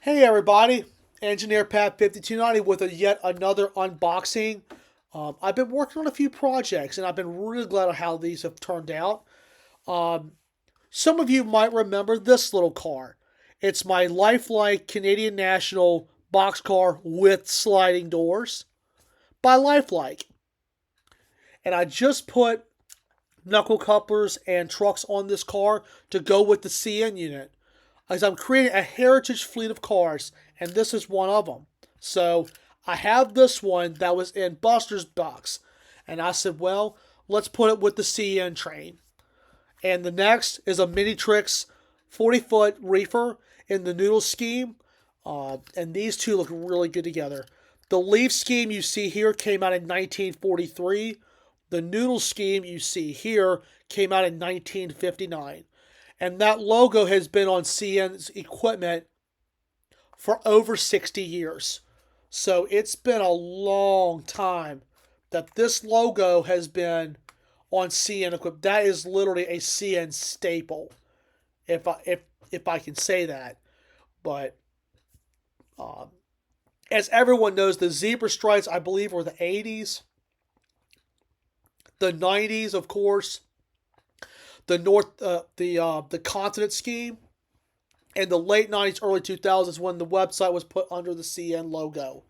Hey everybody, Engineer Pat 5290 with yet another unboxing. I've been working on a few projects and I've been really glad of how these have turned out. Um, some of you might remember this little car. It's my lifelike Canadian National boxcar with sliding doors by Lifelike. And I just put knuckle couplers and trucks on this car to go with the CN unit, as I'm creating a heritage fleet of cars, and this is one of them. So I have this one that was in Buster's box, and I said, well, let's put it with the CN train. And the next is a Minitrix 40-foot reefer in the noodle scheme, and these two look really good together. The leaf scheme you see here came out in 1943. The noodle scheme you see here came out in 1959. And that logo has been on CN's equipment for over 60 years. So it's been a long time that this logo has been on CN equipment. That is literally a CN staple, if I can say that. But as everyone knows, the zebra stripes, I believe, were the 80s. The 90s, of course. The continent scheme, and the late 90s, early 2000s when the website was put under the CN logo.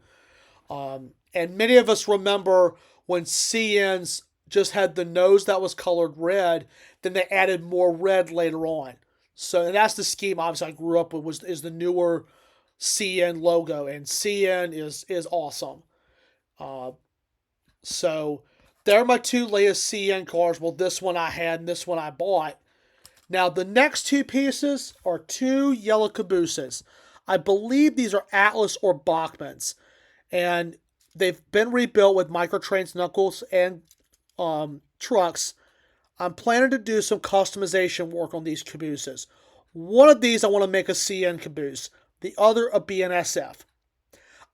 And many of us remember when CN's just had the nose that was colored red, then they added more red later on. So and that's the scheme obviously I grew up with, is the newer CN logo, and CN is awesome. So they're my two latest CN cars. Well, this one I had and this one I bought. Now, the next two pieces are two yellow Cabooses. I believe these are Atlas or Bachmans. And they've been rebuilt with microtrains, knuckles, and trucks. I'm planning to do some customization work on these Cabooses. One of these I want to make a CN Caboose. The other a BNSF.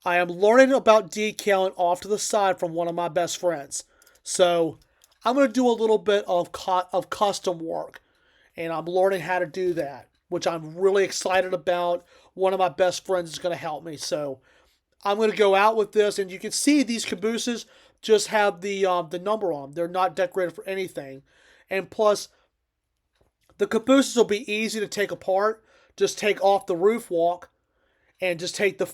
I am learning about decaling off to the side from one of my best friends. So I'm going to do a little bit of custom work. And I'm learning how to do that, which I'm really excited about. One of my best friends is going to help me. So I'm going to go out with this. And you can see these Cabooses just have the number on them. They're not decorated for anything. And plus, the Cabooses will be easy to take apart. Just take off the roof walk and just take the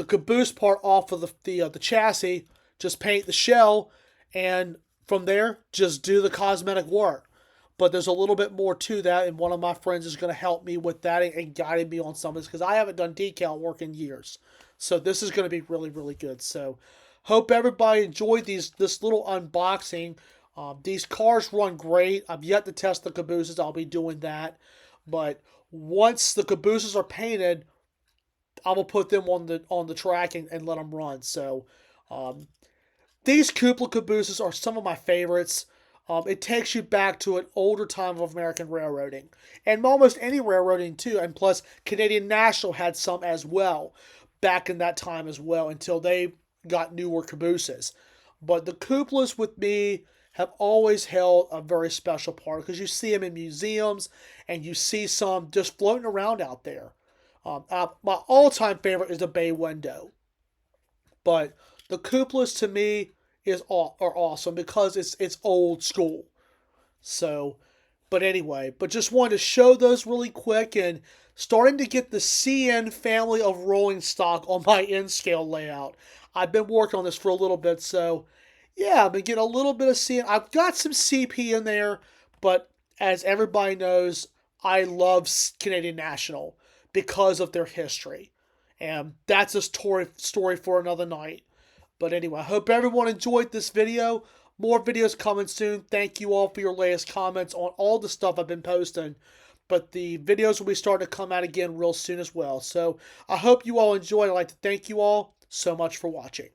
caboose part off of the chassis. Just paint the shell, and from there, just do the cosmetic work. But there's a little bit more to that, and one of my friends is going to help me with that and guiding me on some of this, because I haven't done decal work in years. So this is going to be really, really good. So hope everybody enjoyed this little unboxing. These cars run great. I've yet to test the Cabooses. I'll be doing that. But once the Cabooses are painted, I'm going to put them on the track and let them run. So these cupola Cabooses are some of my favorites. It takes you back to an older time of American railroading. And almost any railroading too. And plus, Canadian National had some as well back in that time as well, until they got newer Cabooses. But the cupolas with me have always held a very special part, because you see them in museums and you see some just floating around out there. My all-time favorite is the bay window. But the cupolas to me are awesome because it's old school. So, but anyway, just wanted to show those really quick, and starting to get the CN family of rolling stock on my N-scale layout. I've been working on this for a little bit, so yeah, I've been getting a little bit of CN. I've got some CP in there, but as everybody knows, I love Canadian National because of their history. And that's a story for another night. But anyway, I hope everyone enjoyed this video. More videos coming soon. Thank you all for your latest comments on all the stuff I've been posting. But the videos will be starting to come out again real soon as well. So I hope you all enjoyed. I'd like to thank you all so much for watching.